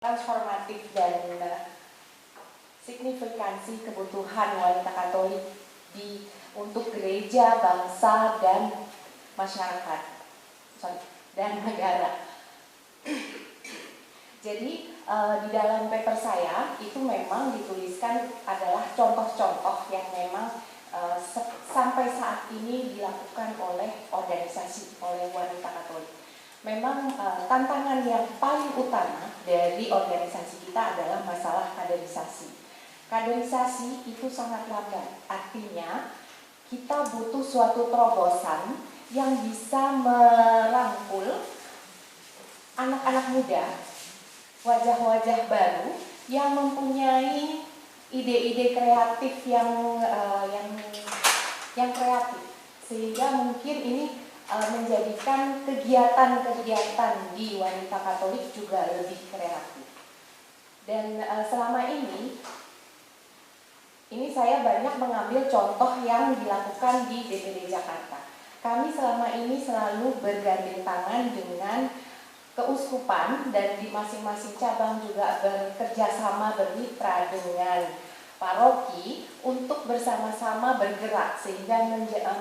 transformatif dan signifikansi kebutuhan wanita Katolik untuk gereja, bangsa, dan masyarakat dan negara. Jadi di dalam paper saya itu memang dituliskan adalah contoh-contoh yang memang sampai saat ini dilakukan oleh organisasi, oleh wanita Katolik. Memang tantangan yang paling utama dari organisasi kita adalah masalah kaderisasi. Kaderisasi itu sangat lambat, artinya kita butuh suatu terobosan yang bisa merangkul anak-anak muda, wajah-wajah baru yang mempunyai ide-ide kreatif yang kreatif, sehingga mungkin ini menjadikan kegiatan-kegiatan di wanita Katolik juga lebih kreatif. Dan selama ini saya banyak mengambil contoh yang dilakukan di DPD Jakarta. Kami selama ini selalu bergandeng tangan dengan keuskupan dan di masing-masing cabang juga bekerja sama bermitra dengan paroki untuk bersama-sama bergerak sehingga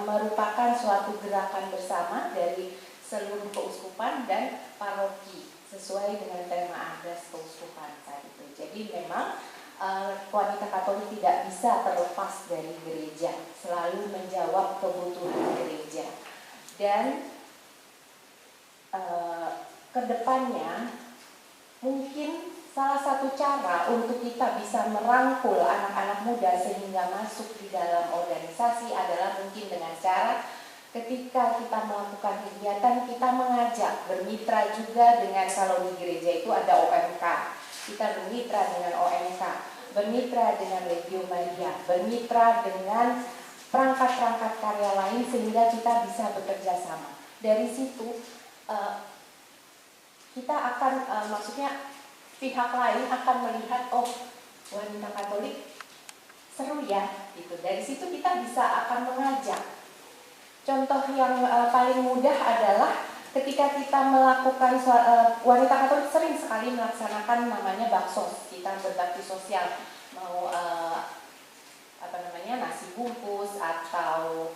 merupakan suatu gerakan bersama dari seluruh keuskupan dan paroki sesuai dengan tema ADAS keuskupan saat itu. Jadi memang wanita Katolik tidak bisa terlepas dari gereja, selalu menjawab kebutuhan gereja. Dan kedepannya mungkin salah satu cara untuk kita bisa merangkul anak-anak muda sehingga masuk di dalam organisasi adalah mungkin dengan cara ketika kita melakukan kegiatan kita mengajak bermitra juga dengan, kalau di gereja itu ada OMK, kita bermitra dengan OMK, bermitra dengan Legio Maria, bermitra dengan perangkat-perangkat karya lain sehingga kita bisa bekerja sama. Dari situ kita akan maksudnya pihak lain akan melihat, oh wanita Katolik seru ya, gitu. Dari situ kita bisa akan mengajak. Contoh yang paling mudah adalah ketika kita melakukan wanita Katolik sering sekali melaksanakan namanya baksos, kita berbakti sosial, mau nasi bungkus atau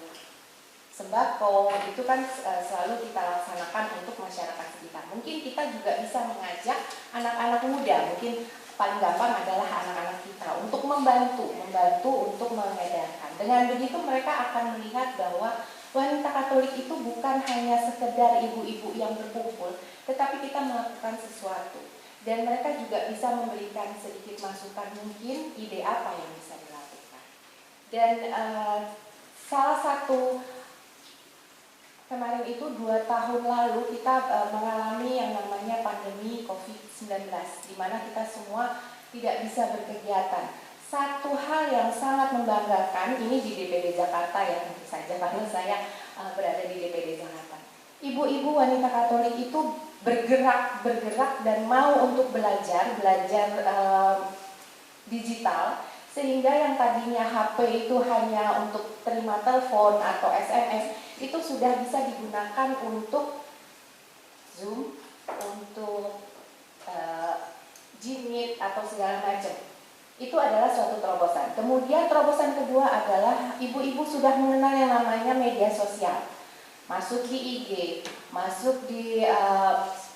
sembako, itu kan selalu kita laksanakan untuk masyarakat sekitar. Mungkin kita juga bisa mengajak anak-anak muda, mungkin paling gampang adalah anak-anak kita untuk membantu untuk mengedarkan. Dengan begitu mereka akan melihat bahwa wanita Katolik itu bukan hanya sekedar ibu-ibu yang berkumpul, tetapi kita melakukan sesuatu. Dan mereka juga bisa memberikan sedikit masukan, mungkin ide apa yang bisa dilakukan. Dan salah satu kemarin itu 2 tahun lalu kita mengalami yang namanya pandemi COVID-19, di mana kita semua tidak bisa berkegiatan. Satu hal yang sangat membanggakan, ini di DPD Jakarta ya tentu saja, karena saya berada di DPD Jakarta. Ibu-ibu wanita Katolik itu bergerak dan mau untuk belajar digital, sehingga yang tadinya HP itu hanya untuk terima telepon atau SMS, itu sudah bisa digunakan untuk Zoom, untuk Gmeet atau segala macam. Itu adalah suatu terobosan. Kemudian terobosan kedua adalah ibu-ibu sudah mengenal yang namanya media sosial. Masuk di IG, masuk di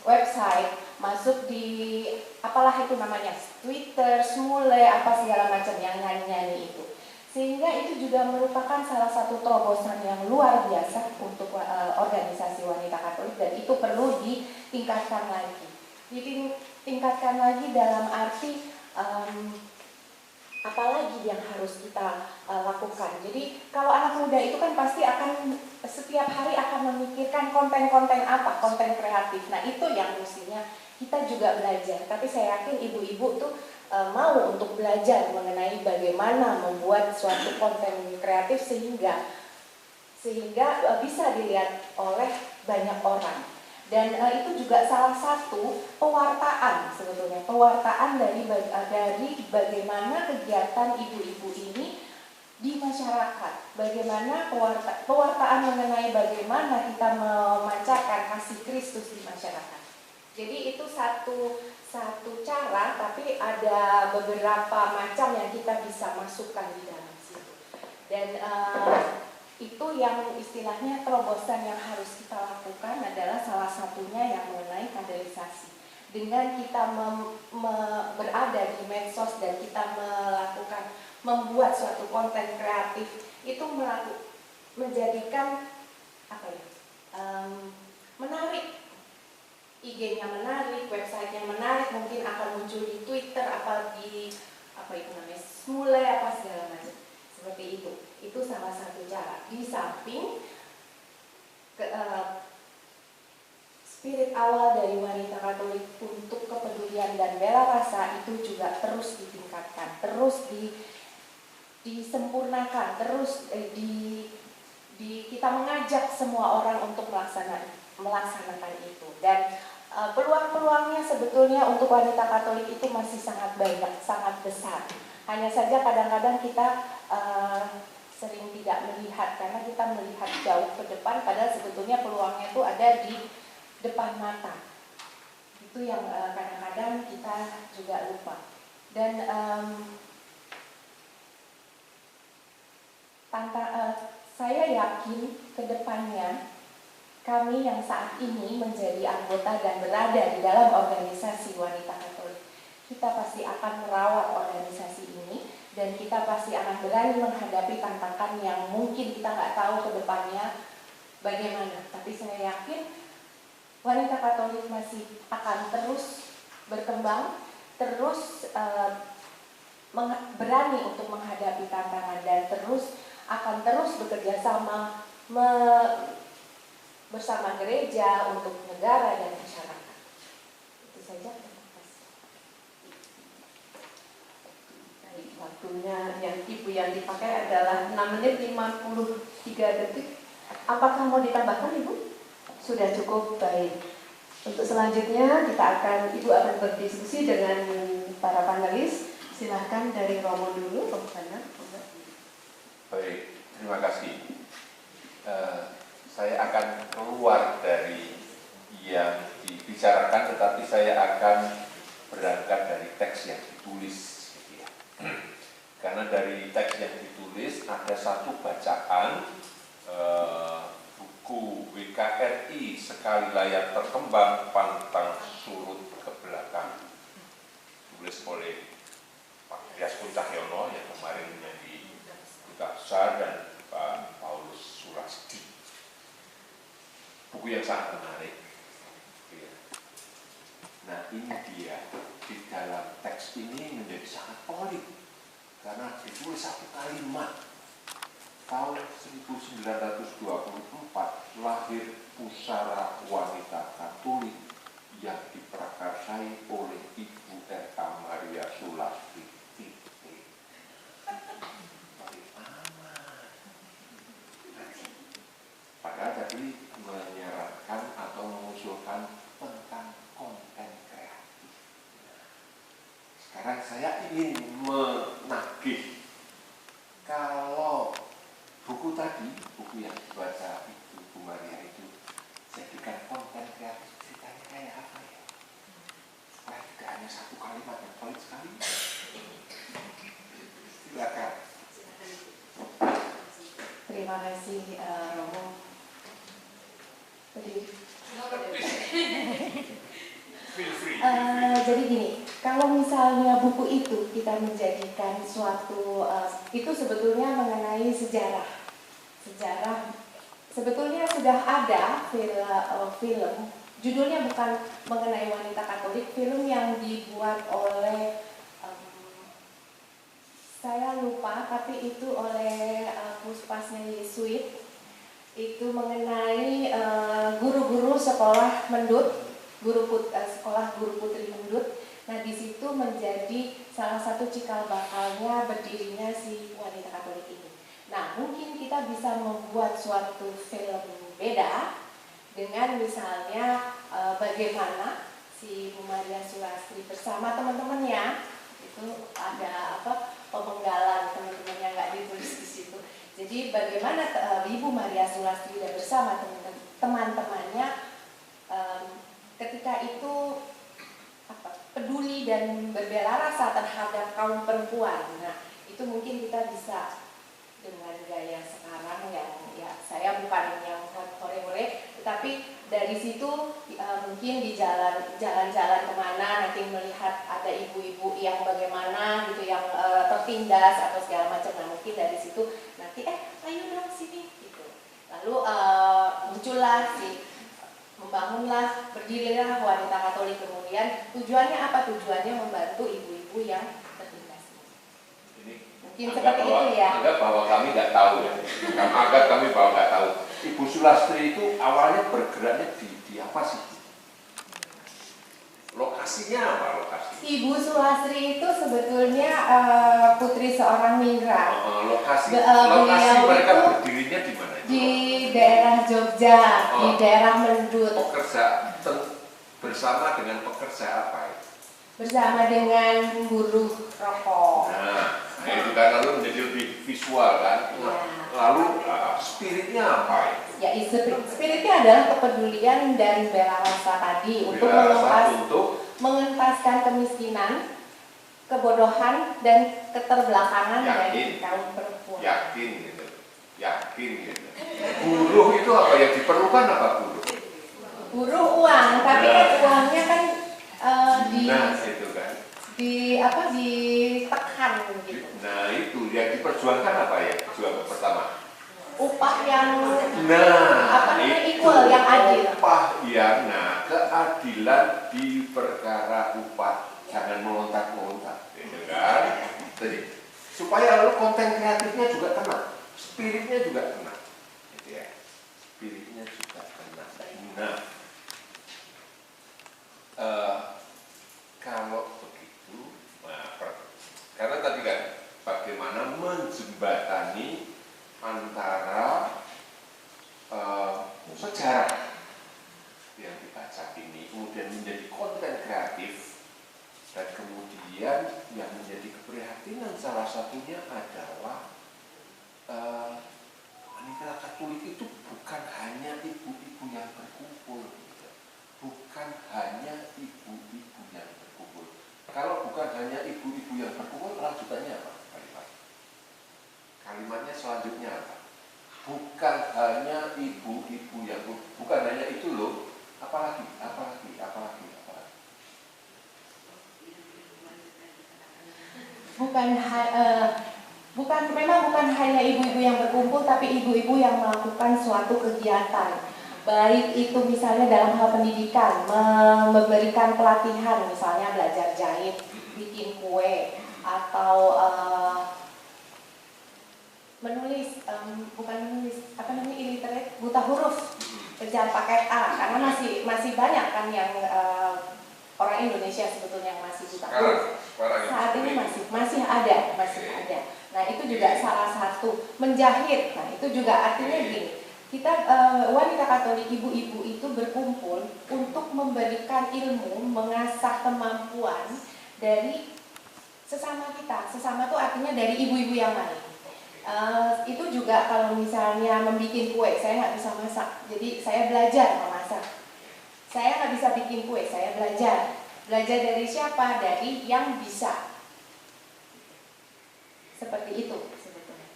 website, masuk di apalah itu namanya, Twitter, Smule, apa segala macam yang nyanyi-nyanyi itu. Sehingga itu juga merupakan salah satu terobosan yang luar biasa untuk organisasi wanita Katolik, dan itu perlu ditingkatkan lagi. Ditingkatkan lagi dalam arti apalagi yang harus kita lakukan. Jadi kalau anak muda itu kan pasti akan setiap hari akan memikirkan konten-konten apa, konten kreatif. Nah itu yang mestinya kita juga belajar. Tapi saya yakin ibu-ibu tuh mau untuk belajar mengenai bagaimana membuat suatu konten kreatif sehingga bisa dilihat oleh banyak orang. Dan itu juga salah satu pewartaan sebetulnya, pewartaan dari bagaimana kegiatan ibu-ibu ini di masyarakat, bagaimana pewartaan mengenai bagaimana kita memancarkan kasih Kristus di masyarakat. Jadi itu satu cara, tapi ada beberapa macam yang kita bisa masukkan di dalam situ. Dan itu yang istilahnya terobosan yang harus kita lakukan adalah salah satunya yang mengenai kaderisasi. Dengan kita berada di medsos dan kita membuat suatu konten kreatif, itu menjadikan apa ya, menarik. IG-nya menarik, website-nya menarik, mungkin akan muncul di Twitter, Smule, apa segala macam. Seperti itu. Itu salah satu cara. Di samping spirit awal dari wanita Katolik untuk kepedulian dan bela rasa itu juga terus ditingkatkan, terus disempurnakan, terus kita mengajak semua orang untuk melaksanakan itu. Dan peluang-peluangnya sebetulnya untuk wanita Katolik itu masih sangat banyak, sangat besar. Hanya saja kadang-kadang kita sering tidak melihat, karena kita melihat jauh ke depan, padahal sebetulnya peluangnya itu ada di depan mata. Itu yang kadang-kadang kita juga lupa. Dan saya yakin ke depannya kami yang saat ini menjadi anggota dan berada di dalam organisasi wanita Katolik, kita pasti akan merawat organisasi ini dan kita pasti akan berani menghadapi tantangan yang mungkin kita nggak tahu ke depannya bagaimana. Tapi saya yakin wanita Katolik masih akan terus berkembang, terus berani untuk menghadapi tantangan dan akan terus bekerja sama bersama gereja untuk negara dan masyarakat. Itu saja. Terima kasih. Waktunya yang Ibu yang dipakai adalah 6 menit 53 detik. Apakah mau ditambahkan Ibu? Sudah cukup, baik. Untuk selanjutnya Ibu akan berdiskusi dengan para panelis. Silahkan dari Romo dulu, Baik, terima kasih. Saya akan keluar dari yang dibicarakan, tetapi saya akan berangkat dari teks yang ditulis. Karena dari teks yang ditulis ada satu bacaan buku WKRI Sekali Layar Terkembang Pantang Surut ke Belakang, tulis oleh Pak Yaskun Cahyono yang kemarin menjadi duta besar dan Pak Paulus Surasti. Buku yang sangat menarik. Nah, ini dia, di dalam teks ini menjadi sangat pelik karena ditulis satu kalimat. Tahun 1924 lahir Pusara Wanita Katolik yang diprakarsai oleh Ibu R.A. Maria Sulastri. Padahal tadi menyarankan atau mengusulkan tentang konten kreatif. Sekarang saya ingin menagih, kalau buku tadi, buku yang dibaca Ibu Maria itu jadikan konten kreatif, ceritanya kayak apa ya? Supaya tidak hanya satu kalimat yang pelit sekali. Silakan. Terima kasih Romo. Jadi gini, kalau misalnya buku itu kita menjadikan suatu itu sebetulnya mengenai sejarah sebetulnya sudah ada film judulnya bukan mengenai wanita Katolik, film yang dibuat oleh saya lupa, tapi itu oleh Puspasnya Yesuit, itu mengenai guru-guru sekolah Mendut, sekolah guru putri Mendut. Nah, di situ menjadi salah satu cikal bakalnya berdirinya si wanita Katolik ini. Nah, mungkin kita bisa membuat suatu film beda dengan misalnya bagaimana si Bu Maria Sulastri bersama teman-temannya itu ada pemenggalan teman-temannya nggak ditulis di situ. Jadi bagaimana Ibu Maria Sulastri dan bersama teman-temannya ketika itu peduli dan berbela rasa terhadap kaum perempuan. Nah, itu mungkin kita bisa dengan gaya sekarang yang ya saya bukan yang hore-hore, tetapi dari situ mungkin di jalan-jalan kemana nanti melihat ada ibu-ibu yang bagaimana gitu yang tertindas atau segala macam. Nah, mungkin dari situ nanti ayo dong sini gitu. Lalu muncullah membangunlah, berdirilah wanita Katolik. Kemudian tujuannya apa? Tujuannya membantu ibu-ibu yang tertindas. Ini Mungkin seperti itu ya. Anggap bahwa kami nggak tahu ya. Anggap kami bahwa nggak tahu. Ibu Sulastri itu awalnya bergeraknya di apa sih? Lokasinya apa lokasi? Ibu Sulastri itu sebetulnya putri seorang migran. Lokasi beliau mereka itu berdirinya di mana? Di daerah Jogja, di daerah Mendut. Pekerja bersama dengan pekerja apa itu? Bersama dengan buruh rokok. Nah, itu kan lalu menjadi lebih visual kan. Ya. Lalu spiritnya apa itu? Ya, spiritnya adalah kepedulian dan bela rasa tadi untuk mengentaskan kemiskinan, kebodohan dan keterbelakangan dari kaum perempuan. Yakin gitu. Buruh itu apa yang diperlukan apa buruh? Buruh uang, tapi kan uangnya kan itu kan. ditekan gitu. Nah itu yang diperjuangkan apa ya? Juang pertama. Upah yang equal, yang adil. Upah yang keadilan di perkara upah, jangan melontar-melontar, gitu kan? Jadi supaya lalu konten kreatifnya juga kena, spiritnya juga kena, gitu ya. Spiritnya juga kena. Nah, kalau begitu, karena tadi kan bagaimana menjembatani antara sejarah yang dibaca ini kemudian menjadi konten kreatif dan kemudian yang menjadi keprihatinan salah satunya adalah wanita Katolik itu bukan hanya ibu-ibu yang berkumpul, bukan hanya ibu-ibu yang berkumpul. Kalau bukan hanya ibu-ibu yang berkumpul, lanjutannya apa? Kalimatnya selanjutnya apa? Bukan hanya ibu-ibu yang bukan hanya itu loh, apalagi. Memang bukan hanya ibu-ibu yang berkumpul, tapi ibu-ibu yang melakukan suatu kegiatan. Baik itu misalnya dalam hal pendidikan, memberikan pelatihan, misalnya belajar jahit, bikin kue, atau illiterate, buta huruf, kerjaan pakai A, karena masih banyak kan yang orang Indonesia sebetulnya yang masih buta huruf. Saat ini masih ada. Nah, itu juga salah satu menjahit. Nah, itu juga artinya gini. Kita wanita Katolik, ibu-ibu itu berkumpul untuk memberikan ilmu, mengasah kemampuan dari sesama kita. Sesama itu artinya dari ibu-ibu yang lain. Itu juga kalau misalnya membuat kue, saya nggak bisa masak, jadi saya belajar memasak. Saya nggak bisa bikin kue, saya belajar dari siapa? Dari yang bisa. Seperti itu sebetulnya.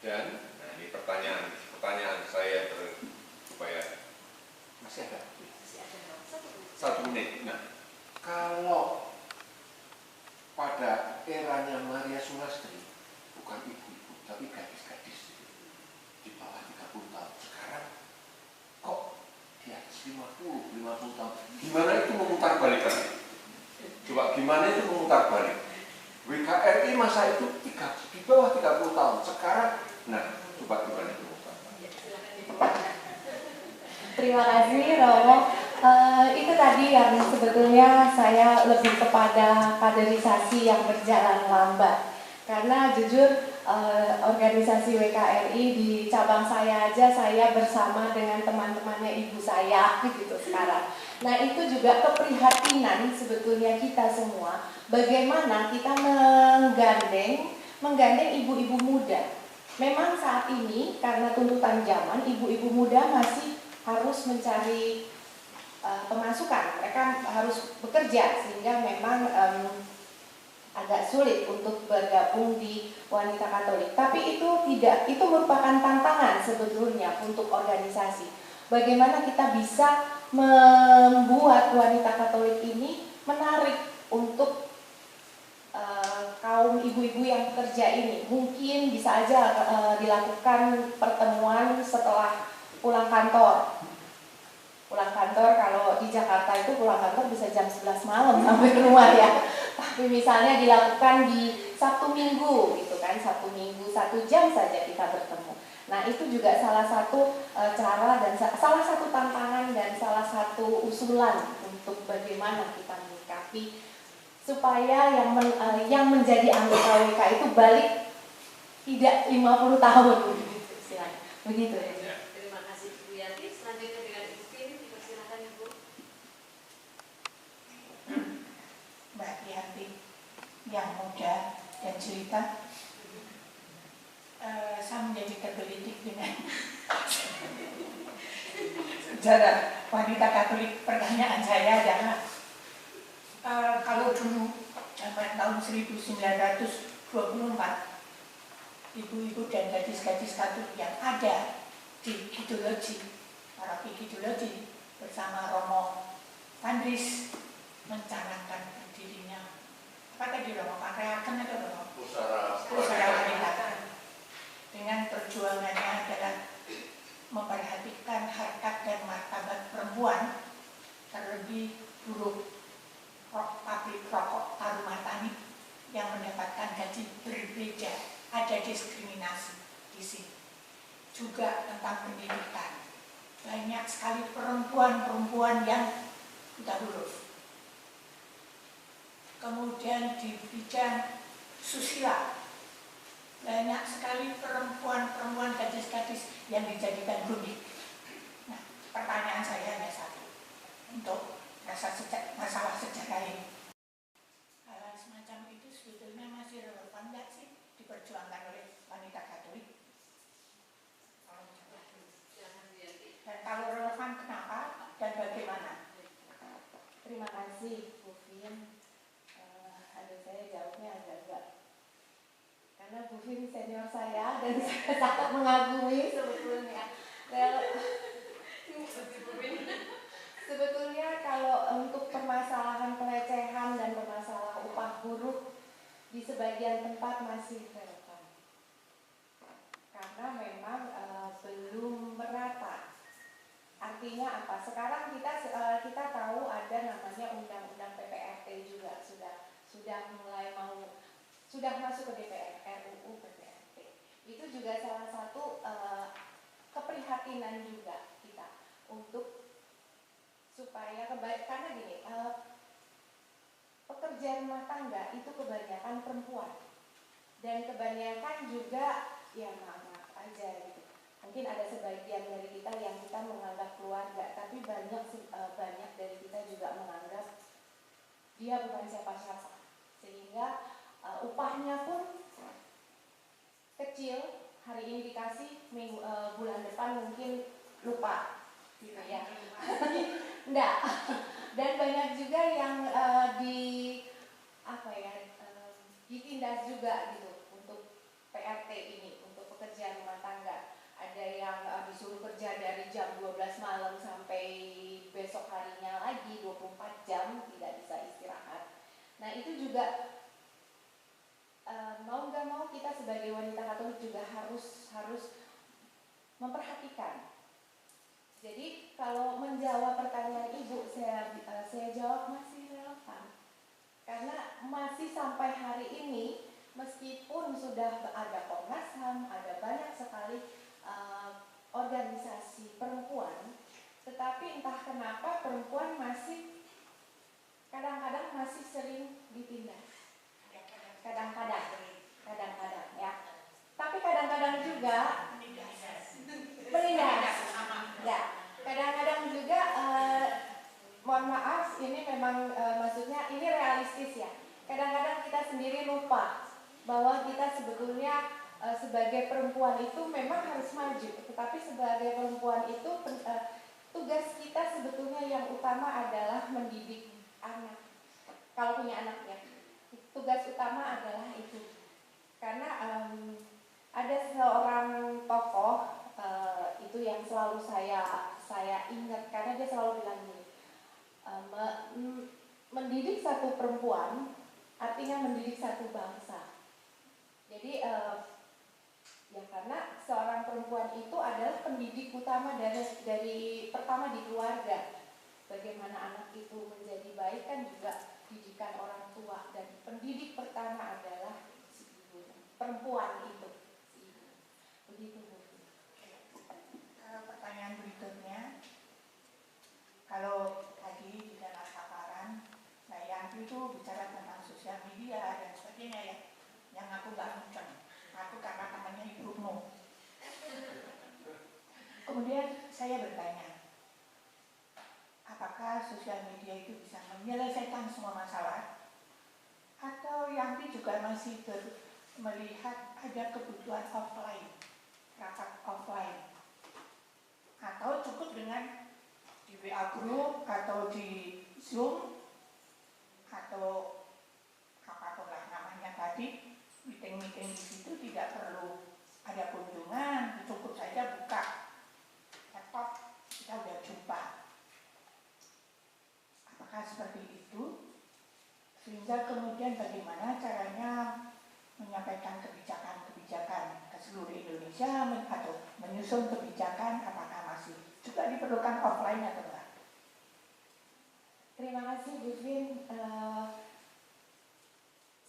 Dan ini pertanyaan saya supaya masih ada 1 menit. Nah, kalau pada eranya Maria Sulastri bukan ibu-ibu tapi gadis-gadis di bawah 30 tahun, sekarang kok di atas 50 tahun, gimana itu memutar balikan? Coba gimana itu memutar balik? WKRI masa itu di bawah 30 tahun, sekarang coba gimana itu memutar balik? Terima kasih Romo. Itu tadi yang sebetulnya saya lebih kepada kaderisasi yang berjalan lambat. Karena jujur organisasi WKRI di cabang saya aja saya bersama dengan teman-temannya ibu saya gitu sekarang. Nah, itu juga keprihatinan sebetulnya kita semua, bagaimana kita menggandeng ibu-ibu muda. Memang saat ini karena tuntutan zaman, ibu-ibu muda masih harus mencari pemasukan, mereka harus bekerja sehingga memang agak sulit untuk bergabung di wanita Katolik. Tapi itu merupakan tantangan sebetulnya untuk organisasi. Bagaimana kita bisa membuat wanita Katolik ini menarik untuk kaum ibu-ibu yang bekerja ini. Mungkin bisa aja dilakukan pertemuan setelah pulang kantor. Pulang kantor, kalau di Jakarta itu pulang kantor bisa jam 11 malam sampai ke rumah ya. Tapi misalnya dilakukan di Sabtu Minggu gitu kan, Sabtu Minggu 1 jam saja kita bertemu. Nah, itu juga salah satu cara dan salah satu tantangan dan salah satu usulan untuk bagaimana kita menyikapi supaya yang menjadi anggota WK itu balik tidak 50 tahun begitu istilahnya. Begitu ya. Terima kasih Bu Yanti. Selanjutnya dengan Ibu Vin, dipersilakan Ibu. Mbak Yanti yang muda dan cerita. Saya menjadi tergelitik dengan sejarah wanita Katolik. Pertanyaan saya adalah kalau dulu pada tahun 1924 ibu-ibu dan gadis-gadis Katolik yang ada di Kidologi, Parapi Kidologi bersama Romo Tandris mencanangkan dirinya apa tadi Romo Pakreaken atau Romo Pusara Wanita dengan perjuangannya adalah memperhatikan harkat dan martabat perempuan, terlebih buruh pabrik rokok Tarumatani yang mendapatkan gaji berbeda, ada diskriminasi di sini. Juga tentang pendidikan, banyak sekali perempuan-perempuan yang buta huruf. Kemudian di bidang susila, banyak sekali perempuan-perempuan gadis-gadis yang dijadikan budik. Nah, pertanyaan saya hanya satu untuk masalah sejarah ini. Hal semacam itu sebetulnya masih relevan nggak sih diperjuangkan oleh wanita Katolik? Dan kalau relevan, kenapa dan bagaimana? Terima kasih Bu Vin. Saya jawabnya agak-agak karena Bu Vin senior saya dan saya sangat mengagumi sebetulnya. Sebetulnya kalau untuk permasalahan pelecehan dan permasalahan upah buruh di sebagian tempat masih relevan karena memang belum merata. Artinya apa? Sekarang kita tahu ada namanya undang-undang PPRT juga sudah masuk ke DPR, RUU PPRT. Itu juga salah satu keprihatinan juga kita untuk supaya karena gini, pekerja rumah tangga itu kebanyakan perempuan dan kebanyakan juga ya maaf aja gitu. Mungkin ada sebagian dari kita yang kita menganggap keluarga, tapi banyak dari kita juga menganggap dia bukan siapa-siapa, sehingga upahnya pun kecil. Hari ini dikasih, bulan depan mungkin lupa, gitu ya. Enggak. Dan banyak juga yang ditindas juga gitu untuk PRT ini, untuk pekerjaan rumah tangga. Ada yang disuruh kerja dari jam 12 malam sampai besok harinya lagi 24 jam tidak bisa istirahat. Nah, itu juga mau nggak mau kita sebagai wanita Katolik juga harus memperhatikan. Jadi kalau menjawab pertanyaan Ibu, saya jawab masih relevan. Karena masih sampai hari ini, meskipun sudah ada Komnas HAM, ada banyak sekali organisasi perempuan, tetapi entah kenapa perempuan kadang-kadang masih sering ditindas. Kadang-kadang ya. Tapi kadang-kadang juga menindas. Ya, kadang-kadang juga mohon maaf, ini memang maksudnya ini realistis ya. Kadang-kadang kita sendiri lupa bahwa kita sebetulnya sebagai perempuan itu memang harus maju, tetapi sebagai perempuan itu tugas kita sebetulnya yang utama adalah mendidik anak. Kalau punya anak ya, tugas utama adalah itu. Karena ada seorang tokoh itu yang selalu saya ingat, karena dia selalu bilang gini, mendidik satu perempuan artinya mendidik satu bangsa. Jadi ya karena seorang perempuan itu adalah pendidik utama dari pertama di keluarga. Bagaimana anak itu menjadi baik kan juga didikan orang tua, dan pendidik pertama adalah si ibu, perempuan itu si ibu. Begitu Bu. Pertanyaan berikutnya, kalau tadi di dalam paparan, Mbak Yanti itu bicara tentang sosial media dan sebagainya ya, yang aku nggak muncul. Aku karena temannya Ibu Bruno. Kemudian saya bertanya, apakah sosial media itu bisa menyelesaikan semua masalah? Atau Yanti juga masih melihat ada kebutuhan offline, rapat offline? Atau cukup dengan di WA group atau di Zoom atau apapun lah namanya tadi, meeting-meeting di situ tidak perlu ada kunjungan, cukup saja buka laptop, kita udah jumpa. Apakah seperti itu? Sehingga kemudian bagaimana caranya menyampaikan kebijakan-kebijakan ke seluruh Indonesia atau menyusun kebijakan, apakah masih juga diperlukan offline atau enggak? Terima kasih Bu Vin.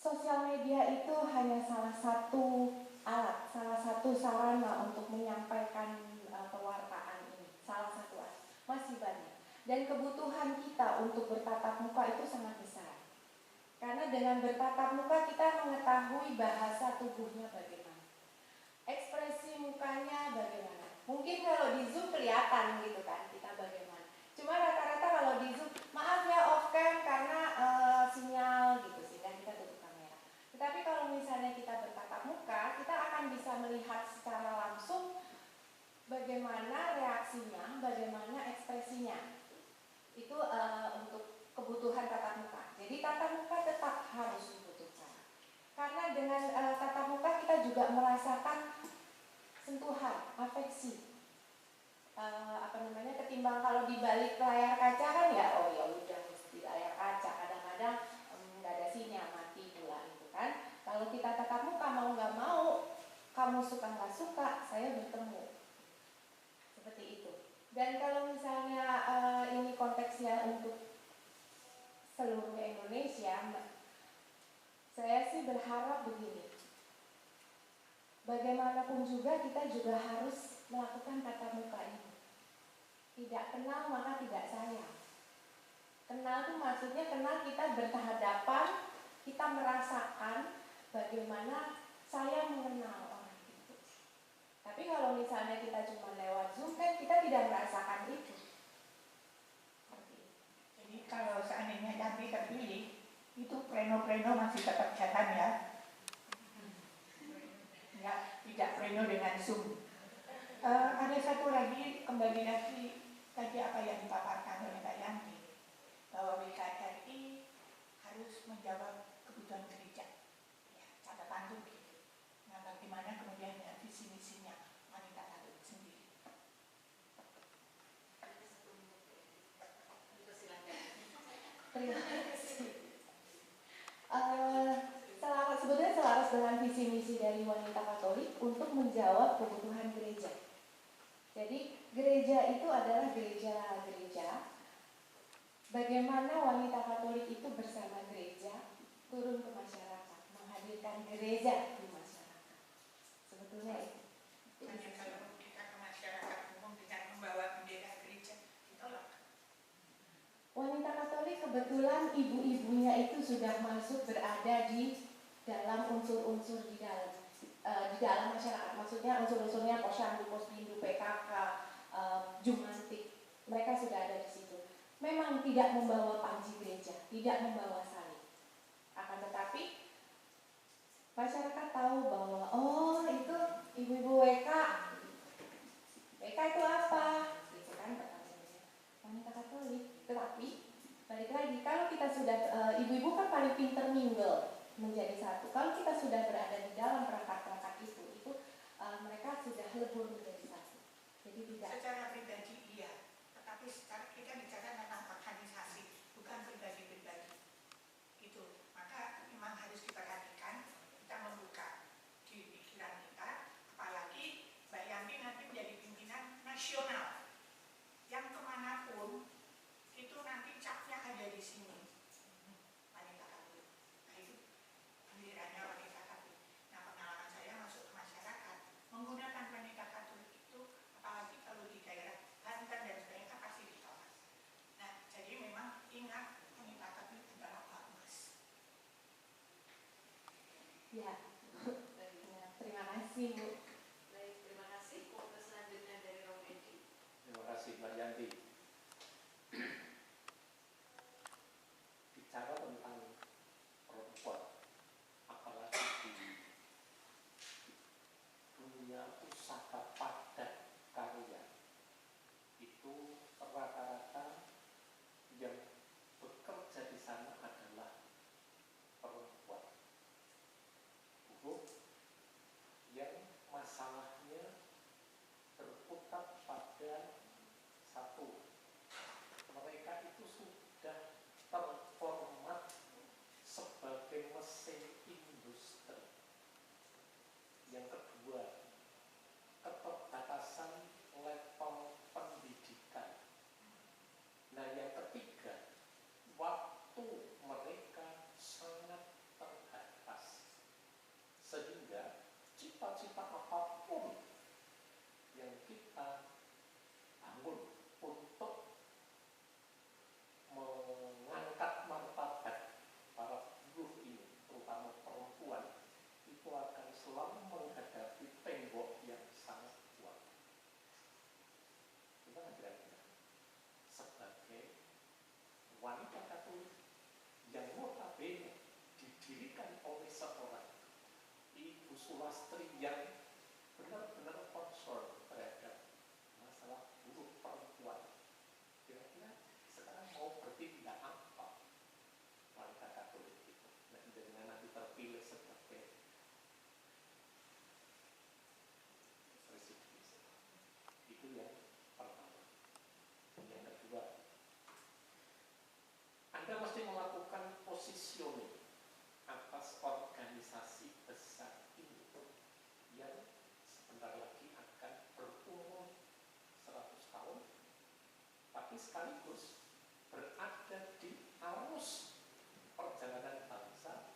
Sosial media itu hanya salah satu alat, salah satu sarana untuk menyampaikan pewartaan ini. Salah satu alat, masih banyak. Dan kebutuhan kita untuk bertatap muka itu sangat besar. Karena dengan bertatap muka kita mengetahui bahasa tubuhnya bagaimana, ekspresi mukanya bagaimana. Mungkin kalau di Zoom kelihatan gitu kan kita bagaimana. Cuma rata-rata kalau di Zoom, maaf ya off cam karena sinyal gitu, sehingga kita tutup kamera. Tetapi kalau misalnya kita bertatap muka, kita akan bisa melihat secara langsung bagaimana reaksinya, bagaimana ekspresinya. Itu untuk kebutuhan tatap muka. Jadi tatap muka tetap harus dibutuhkan. Karena dengan tatap muka kita juga merasakan sentuhan, afeksi. Ketimbang kalau di balik layar kaca kan ya, oh ya udah di layar kaca, kadang-kadang nggak ada sinyal, mati pula itu kan. Kalau kita tatap muka mau nggak mau, kamu suka nggak suka, saya bertemu seperti itu. Dan kalau misalnya ini konteksnya untuk seluruh Indonesia, saya sih berharap begini. Bagaimanapun juga kita juga harus melakukan tatap muka ini. Tidak kenal maka tidak sayang. Kenal itu maksudnya kenal kita berhadapan, kita merasakan bagaimana saya mengenal orang itu. Tapi kalau misalnya kita cuma lewat Zoom kan kita tidak merasakan itu. Jadi kalau seandainya Yanti terpilih, itu pleno-pleno masih tetap jalan ya? Ya, tidak pleno dengan Zoom. Ada satu lagi, kembali lagi tadi apa yang dipaparkan oleh Mbak Yanti, bahwa WKRI harus menjawab kebutuhan gereja. Ya, catatan itu begitu. Nah, bagaimana kemudian visi misinya wanita Katolik sendiri? Terima kasih. Sebetulnya selaras dengan visi misi dari wanita Katolik untuk menjawab kebutuhan gereja. Jadi gereja itu adalah gereja-gereja. Bagaimana wanita Katolik itu bersama gereja turun ke masyarakat, menghadirkan gereja di masyarakat. Sebetulnya itu. Hanya kalau kita ke masyarakat umum dengan membawa bendera gereja, ditolak. Wanita Katolik kebetulan ibu-ibunya itu sudah masuk berada di dalam unsur-unsur di dalam masyarakat. Maksudnya unsur-unsurnya Posyandu, Posbindu, PKK, Jumantik. Mereka sudah ada di situ. Memang tidak membawa panji gereja, tidak membawa salib. Akan tetapi masyarakat tahu bahwa oh itu ibu-ibu WK. WK itu apa? Gitu kan pertanyaannya. menjadi satu. Kalau kita sudah berada di dalam perangkat-perangkat itu mereka sudah lebur menjadi satu. Jadi tidak. Secara pribadi iya, tetapi secara kita bicara tentang organisasi, bukan pribadi-pribadi. Gitu. Maka memang harus diperhatikan, kita membuka di pikiran kita, apalagi Mbak Yanti nanti menjadi pimpinan nasional yang kemanapun itu nanti capnya ada di sini. Wanita Katolik. Nah itu gilirannya wanita Katolik. Nah pengalaman saya masuk ke masyarakat menggunakan wanita Katolik itu, apalagi kalau di daerah Banten dan sebagainya pasti ditolak. Nah jadi memang ingat wanita Katolik adalah Mas. Ya, terima kasih Bu. Baik, terima kasih. Untuk selanjutnya dari Romo Edi. Terima kasih Mbak Yanti. Bicara tentang perempuan, apalagi di dunia usaha padat karya, itu rata-rata yang bekerja di sana adalah perempuan. Yang masalahnya berputar pada satu, mereka itu sudah terformat sebagai mesin industri. Yang kedua, keterbatasan level pendidikan. Nah yang ketiga, waktu mereka sangat terbatas. Sehingga cita-cita apapun yang kita bangun untuk mengangkat martabat para buruh ini, terutama perempuan, itu akan selalu menghadapi tembok yang sangat kuat. Kita kira-kira sebagai wanita Katolik yang notabene didirikan oleh seorang Ibu Sulastri yang benar-benar concern terhadap masalah buruh perempuan. Kira-kira sekarang mau bertindak apa wanita Katolik itu? Nah, dengan nanti terpilih sebagai presiden. Itu yang pertama. Yang kedua, Anda mesti melakukan positioning atas organisasi besar ini yang sebentar lagi akan berumur 100 tahun, tapi sekaligus berada di arus perjalanan bangsa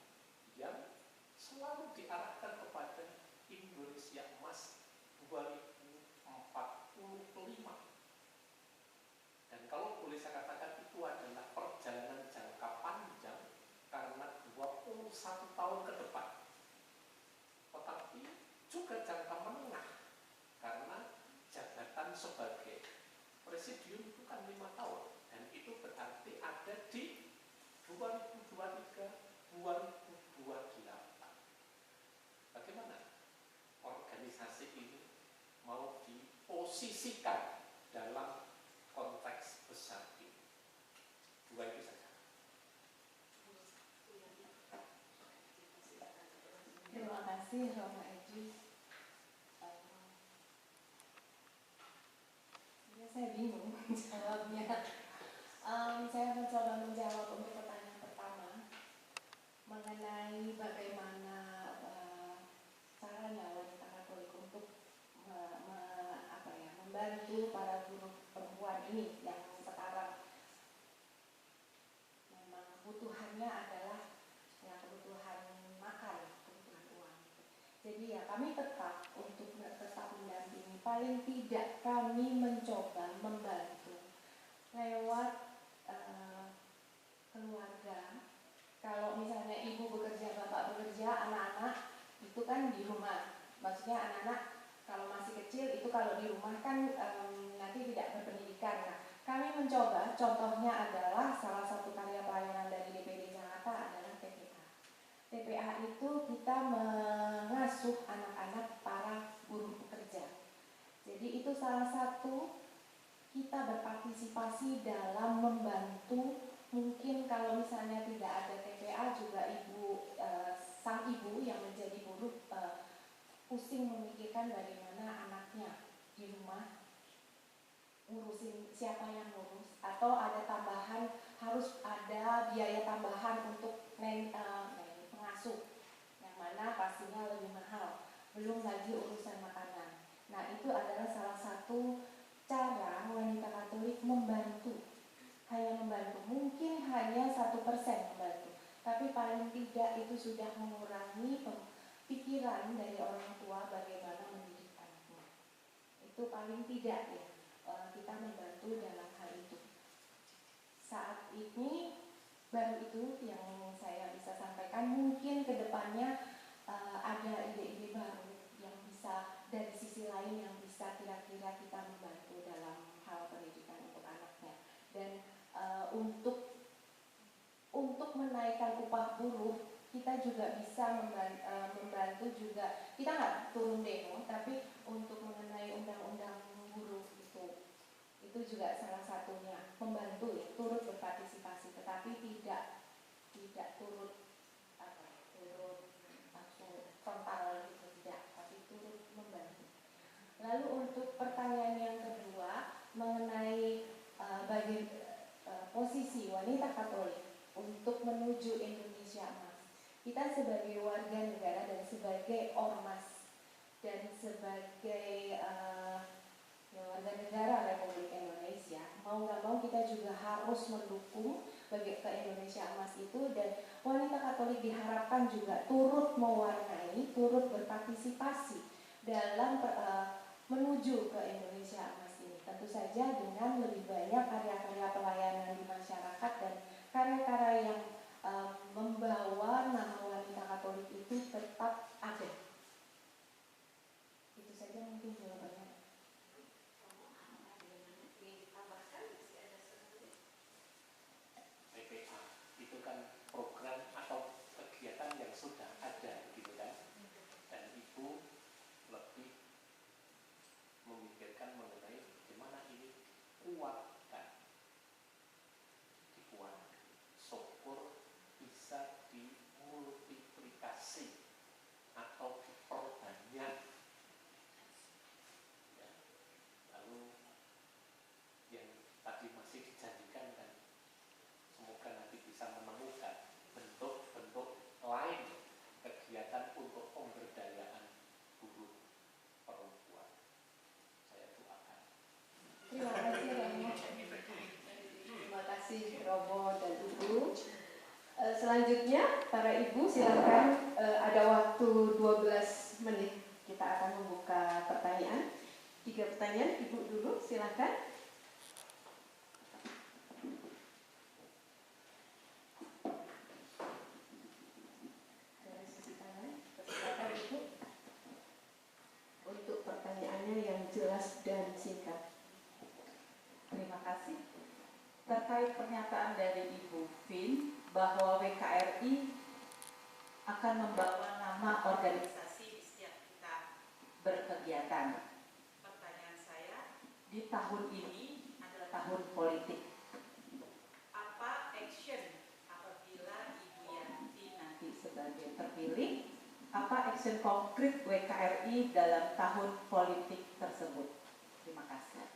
yang selalu diarahkan kepada Indonesia Emas 2045. Dan kalau boleh saya katakan itu adalah perjalanan jangka panjang karena 21 tahun ke depan. Tetapi juga jangka menengah karena jabatan sebagai presidium itu kan 5 tahun dan itu berarti ada di 2023-2028. Bagaimana organisasi ini mau diposisikan dalam konteks besar ini? Dua itu saja. Terima kasih Romo Edi. Ya, saya bingung jawabnya. Saya mencoba menjawab untuk pertanyaan pertama mengenai bagaimana caranya wanita Katolik untuk membantu para buruh perempuan ini yang sekarang memang kebutuhannya adalah ya, kebutuhan makan, kebutuhan uang. Jadi ya kami tetap mendampingi, paling tidak kami mencoba membantu lewat keluarga. Kalau misalnya ibu bekerja, bapak bekerja, anak-anak itu kan di rumah. Maksudnya anak-anak kalau masih kecil itu kalau di rumah kan nanti tidak berpendidikan. Nah, kami mencoba, contohnya adalah salah satu karya pelayanan dari DPD Jakarta adalah TPA. TPA itu kita mengasuh anak-anak para buruh pekerja. Jadi itu salah satu kita berpartisipasi dalam membantu. Mungkin kalau misalnya tidak ada TPA juga ibu sang ibu yang menjadi buruh pusing memikirkan bagaimana anaknya di rumah ngurusin siapa yang ngurus, atau ada tambahan, harus ada biaya tambahan untuk pengasuh yang mana pastinya lebih mahal, belum lagi urusan makanan. Nah, itu adalah salah satu cara wanita Katolik membantu, hanya membantu, mungkin hanya 1% membantu, tapi paling tidak itu sudah mengurangi pikiran dari orang tua bagaimana mendidik anaknya. Itu paling tidak ya, kita membantu dalam hal itu. Saat ini baru itu yang saya bisa sampaikan. Mungkin kedepannya ada ide-ide baru yang bisa dari sisi lain yang bisa kira-kira kita membantu dalam hal pendidikan untuk anaknya. Dan untuk menaikkan upah buruh, kita juga bisa membantu juga. Kita nggak turun demo, tapi untuk mengenai undang-undang buruh itu juga salah satunya membantu ya, turut berpartisipasi, tetapi tidak turut langsung frontal gitu, tidak, tapi turut membantu. Lalu untuk pertanyaan yang kedua mengenai posisi wanita Katolik untuk menuju Indonesia Emas, kita sebagai warga negara dan sebagai ormas dan sebagai warga negara Republik Indonesia, mau nggak mau kita juga harus mendukung bagi ke Indonesia Emas itu, dan wanita Katolik diharapkan juga turut mewarnai, turut berpartisipasi dalam menuju ke Indonesia Emas ini. Tentu saja dengan lebih banyak karya-karya pelayanan di masyarakat dan karya-karya yang membawa nama wanita Katolik itu tetap ada. Itu saja mungkin jawabannya. PPA itu kan program atau kegiatan yang sudah ada gitu kan, dan ibu lebih memikirkan mengenai gimana ini dikuatkan, syukur bisa dimultiplikasi atau diperbanyak ya. Lalu yang tadi masih dijanjikan kan, semoga nanti bisa menemukan bentuk-bentuk lain kegiatan untuk pemberdayaan buruh perempuan. Saya doakan. Terima kasih Romo. Terima kasih Romo dan Ibu. Selanjutnya para ibu silakan, ada waktu 12 menit. Kita akan membuka pertanyaan. 3 pertanyaan, Ibu dulu silakan. Untuk pertanyaannya yang jelas dan singkat. Terima kasih. Terkait pernyataan dari Ibu Vin bahwa WKRI akan membawa nama organisasi di setiap kita berkegiatan. Pertanyaan saya, di tahun ini adalah tahun politik. Apa action apabila Ibu Yanti nanti sebagai terpilih? Apa action konkret WKRI dalam tahun politik tersebut? Terima kasih.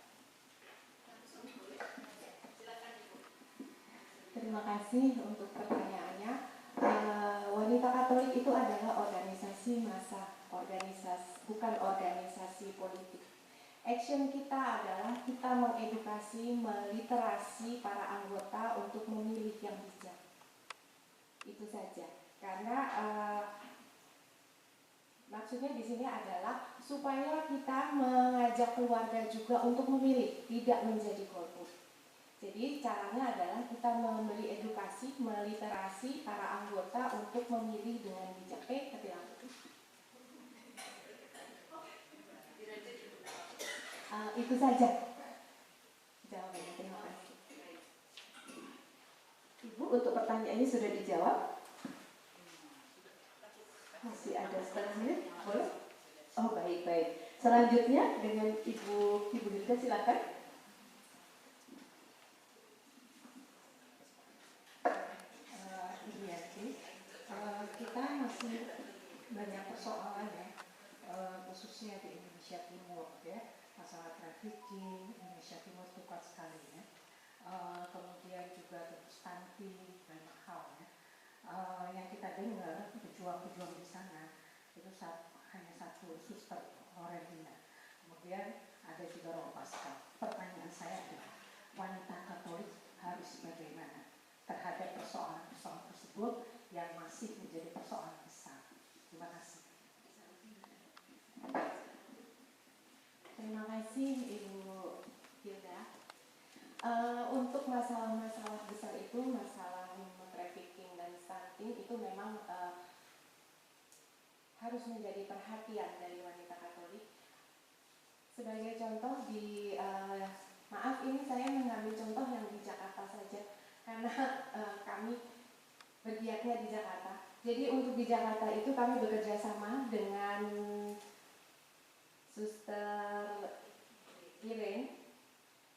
Terima kasih untuk pertanyaannya. Wanita Katolik itu adalah organisasi massa, bukan organisasi politik. Action kita adalah kita mengedukasi, meliterasi para anggota untuk memilih yang bijak. Itu saja. Karena maksudnya di sini adalah supaya kita mengajak keluarga juga untuk memilih, tidak menjadi golput. Jadi caranya adalah kita memberi edukasi, meliterasi para anggota untuk memilih dengan bijak. Itu saja jawabannya. Terima kasih. Ibu, untuk pertanyaan ini sudah dijawab? Masih ada setengah menit, boleh? Oh, baik. Selanjutnya dengan Ibu Dirga, silakan. Kita masih banyak persoalan ya, khususnya di Indonesia Timur ya, masalah trafficking. Indonesia Timur itu kuat sekali ya. Kemudian juga tentu stunting, banyak hal ya. Yang kita dengar pejuang-pejuang di sana itu hanya satu, Suster Lorelina. Kemudian ada juga Rompaska. Pertanyaan saya adalah, wanita Katolik harus bagaimana terhadap persoalan-persoalan tersebut yang masih menjadi persoalan besar? Terima kasih. Terima kasih Ibu Hilda. Untuk masalah-masalah besar itu, masalah human trafficking dan stunting itu memang harus menjadi perhatian dari wanita Katolik. Sebagai contoh maaf ini saya mengambil contoh yang di Jakarta saja karena kami bergiatnya di Jakarta. Jadi untuk di Jakarta itu kami bekerja sama dengan Suster Irene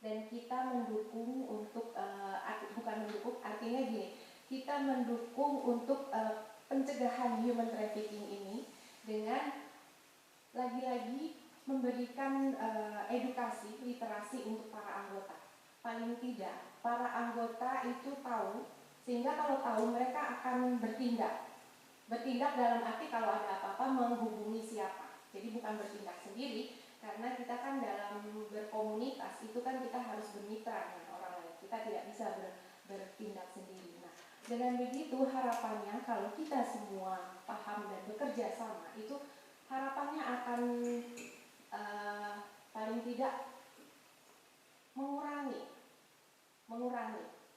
dan kita mendukung untuk bukan mendukung, artinya gini, kita mendukung untuk pencegahan human trafficking ini dengan lagi-lagi memberikan edukasi, literasi untuk para anggota. Paling tidak para anggota itu tahu, sehingga kalau tahu mereka akan bertindak dalam arti kalau ada apa-apa menghubungi siapa. Jadi bukan bertindak sendiri, karena kita kan dalam berkomunitas itu kan kita harus bermitra dengan orang lain. Kita tidak bisa bertindak sendiri. Nah, dengan begitu harapannya kalau kita semua paham dan bekerja sama, itu harapannya akan paling tidak mengurangi.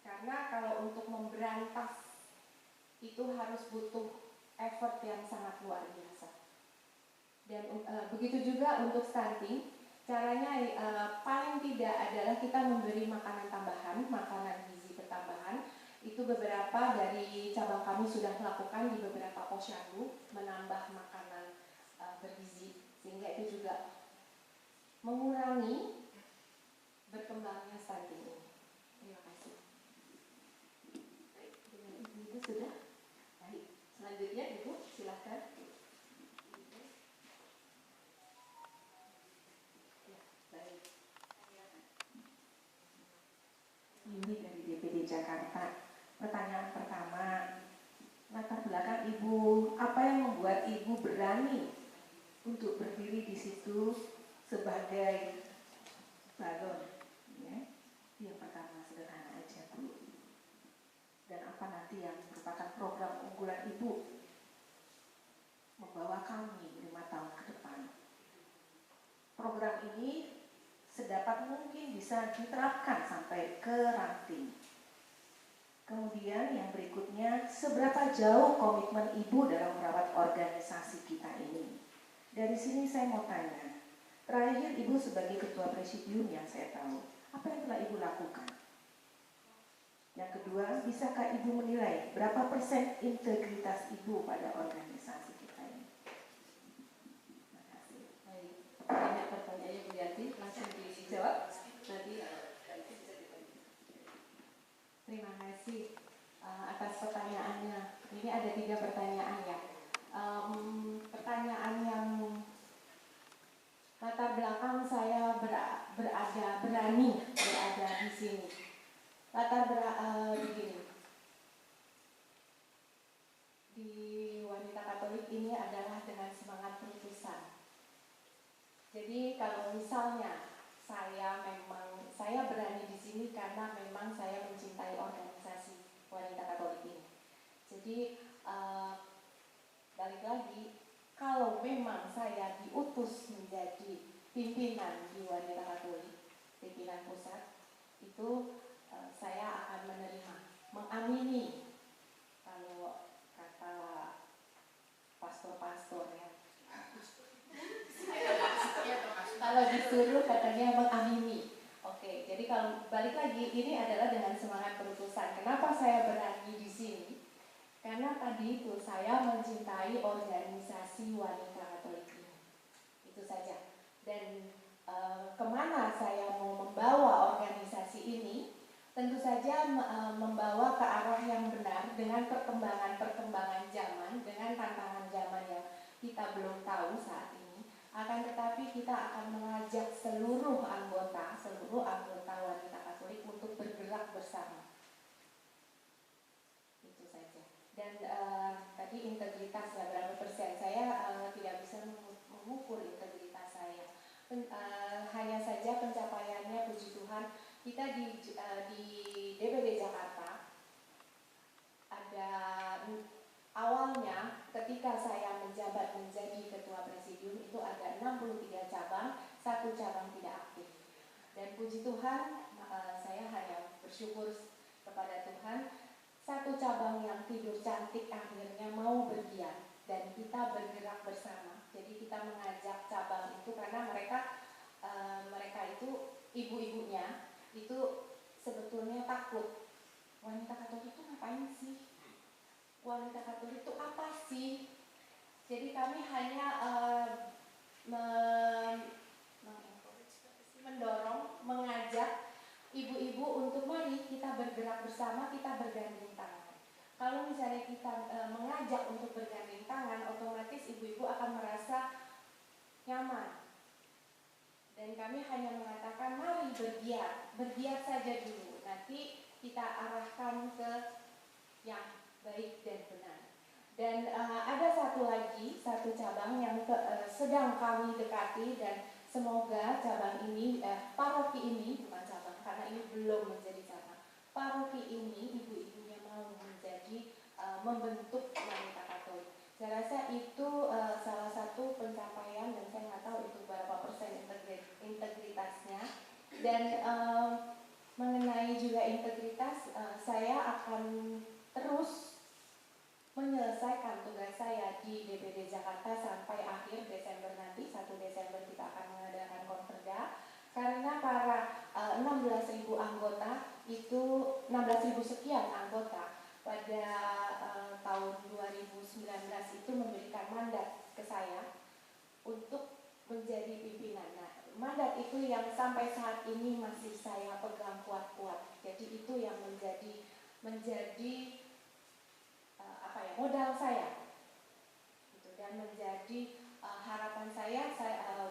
Karena kalau untuk memberantas itu harus butuh effort yang sangat luar biasa. Dan begitu juga untuk stunting, caranya paling tidak adalah kita memberi makanan tambahan, makanan gizi bertambahan. Itu beberapa dari cabang kami sudah melakukan di beberapa posyandu, menambah makanan bergizi, sehingga itu juga mengurangi berkembangnya stunting ini. Terima kasih. Baik, dengan Ibu sudah. Baik, selanjutnya Ibu silakan. Ini dari DPD Jakarta. Pertanyaan pertama, latar belakang Ibu, apa yang membuat Ibu berani untuk berdiri di situ sebagai balon? Ya, yang pertama sederhana aja Bu. Dan apa nanti yang merupakan program unggulan Ibu membawa kami 5 tahun ke depan? Program ini sedapat mungkin bisa diterapkan sampai ke ranting. Kemudian yang berikutnya, seberapa jauh komitmen Ibu dalam merawat organisasi kita ini? Dari sini saya mau tanya, terakhir Ibu sebagai Ketua Presidium yang saya tahu, apa yang telah Ibu lakukan? Yang kedua, bisakah Ibu menilai berapa persen integritas Ibu pada organisasi kita ini? Terima kasih. Baik, banyak pertanyaannya Bu Yanti, langsung dijawab. Nanti Terima kasih atas pertanyaannya. Ini ada 3 pertanyaan ya. Pertanyaan yang latar belakang saya berani berada di sini. Begini. Di wanita Katolik ini adalah dengan semangat perutusan. Jadi kalau misalnya saya berani di sini karena memang saya mencintai organisasi wanita Katolik ini. Jadi balik lagi, kalau memang saya diutus menjadi pimpinan di wanita Katolik, pimpinan pusat, itu saya akan mengamini kalau kata pastor-pastor ya. Kalau disuruh katanya mengamini. Oke, jadi kalau balik lagi, ini adalah dengan semangat perutusan. Kenapa saya berani di sini? Karena tadi itu saya mencintai organisasi wanita Katolik ini. Itu saja. Dan kemana saya mau membawa organisasi ini? Tentu saja membawa ke arah yang benar dengan perkembangan zaman, dengan tantangan zaman yang kita belum tahu saat ini, akan tetapi kita akan mengajak seluruh anggota wanita Katolik untuk bergerak bersama. Itu saja. Dan tadi integritas ya, berapa persen? Saya tidak bisa mengukur integritas saya. Hanya saja pencapaiannya, puji Tuhan, kita di DPD Jakarta ada awalnya ketika saya menjabat menjadi ketua presidium itu ada 63 cabang, 1 cabang tidak aktif. Dan puji Tuhan, saya hanya bersyukur kepada Tuhan, 1 cabang yang tidur cantik akhirnya mau bergiat dan kita bergerak bersama. Jadi kita mengajak cabang itu karena mereka itu ibu-ibunya itu sebetulnya takut. Wanita Katolik itu ngapain sih? Wanita Katolik itu apa sih? Jadi kami hanya mendorong, mengajak ibu-ibu untuk mari kita bergerak bersama, kita bergandeng tangan. Kalau misalnya kita mengajak untuk bergandeng tangan, otomatis ibu-ibu akan merasa nyaman. Dan kami hanya mengatakan mari bergiat saja dulu. Nanti kita arahkan ke yang baik dan benar. Dan ada satu cabang yang sedang kami dekati dan semoga cabang ini, paroki ini bukan cabang karena ini belum menjadi cabang. Paroki ini ibu-ibunya mau menjadi membentuk wanita Katolik. Saya rasa itu salah satu pencapaian dan saya nggak tahu itu berapa persen integritasnya. Dan mengenai juga integritas, saya akan terus menyelesaikan tugas saya di DPD Jakarta sampai akhir Desember nanti. 1 Desember kita akan mengadakan konferda karena para 16.000 anggota itu 16.000 sekian anggota pada tahun 2019 itu memberikan mandat ke saya untuk menjadi pimpinan. Nah, mandat itu yang sampai saat ini masih saya pegang kuat-kuat. Jadi itu yang menjadi modal saya gitu, dan menjadi harapan saya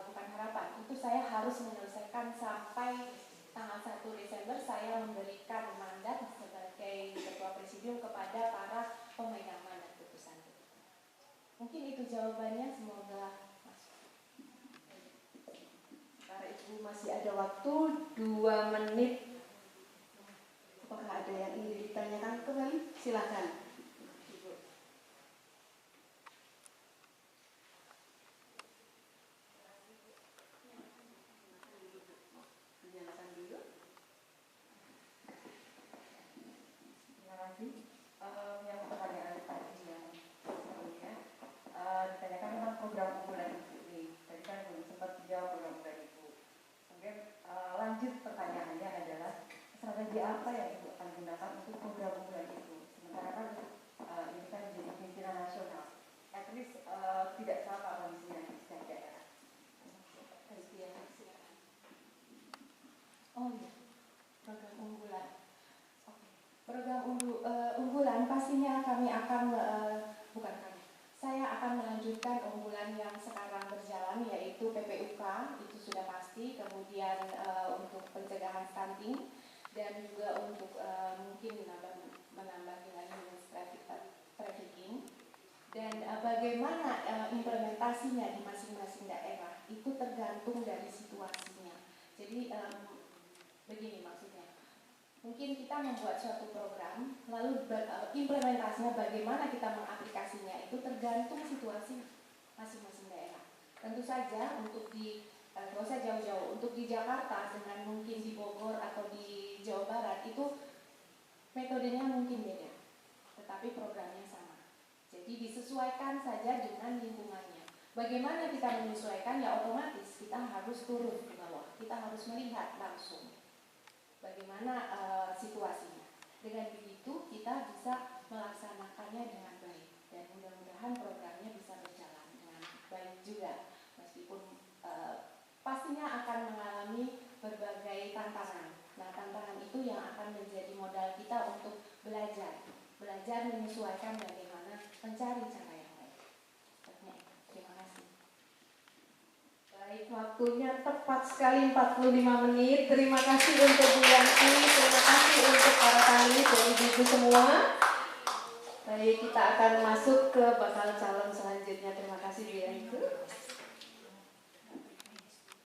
bukan harapan, itu saya harus menyelesaikan sampai tanggal 1 Desember. Saya memberikan mandat sebagai ketua presidium kepada para pemegang mandat putusan. Mungkin itu jawabannya, semoga masuk. Para Ibu masih ada waktu 2 menit. Apakah ada yang ingin ditanyakan kembali? Silakan. Nyalakan dulu. Terima kasih. Yang pertanyaan tadi yang sebelumnya ditanyakan tentang program unggulan Ibu ini. Tadi kan belum sempat dijawab program unggulan Ibu. Kemudian lanjut pertanyaannya adalah strategi apa yang Ibu akan gunakan untuk program unggulan Ibu? Sementara kan ini kan menjadi pimpinan nasional. At least tidak sama kondisinya di setiap daerah. Oh iya, program unggulan. Oke. Program unggulan pastinya kami akan saya akan melanjutkan unggulan yang sekarang berjalan, yaitu PPUK, itu sudah pasti. Kemudian untuk pencegahan stunting dan juga untuk mungkin menambah nilai trafficking. Dan bagaimana implementasinya di masing-masing daerah itu tergantung dari situasinya. Jadi begini maksudnya, mungkin kita membuat suatu program, lalu implementasinya bagaimana kita mengaplikasinya itu tergantung situasi masing-masing daerah. Tentu saja untuk nggak usah jauh-jauh, untuk di Jakarta dengan mungkin di Bogor atau di Jawa Barat itu metodenya mungkin beda, tetapi programnya sama. Jadi disesuaikan saja dengan lingkungannya. Bagaimana kita menyesuaikan? Ya otomatis kita harus turun ke bawah, kita harus melihat langsung bagaimana situasinya. Dengan begitu kita bisa melaksanakannya dengan baik dan mudah-mudahan programnya bisa berjalan dengan baik juga, meskipun pastinya akan mengalami berbagai tantangan. Nah, tantangan itu yang akan menjadi modal kita untuk belajar menyesuaikan bagaimana mencari cara yang baik. Terima Waktunya tepat sekali 45 menit. Terima kasih untuk Bu Yanti, terima kasih untuk para tamu dan ibu semua. Baik, kita akan masuk ke bakal calon selanjutnya. Terima kasih Bu Yanti.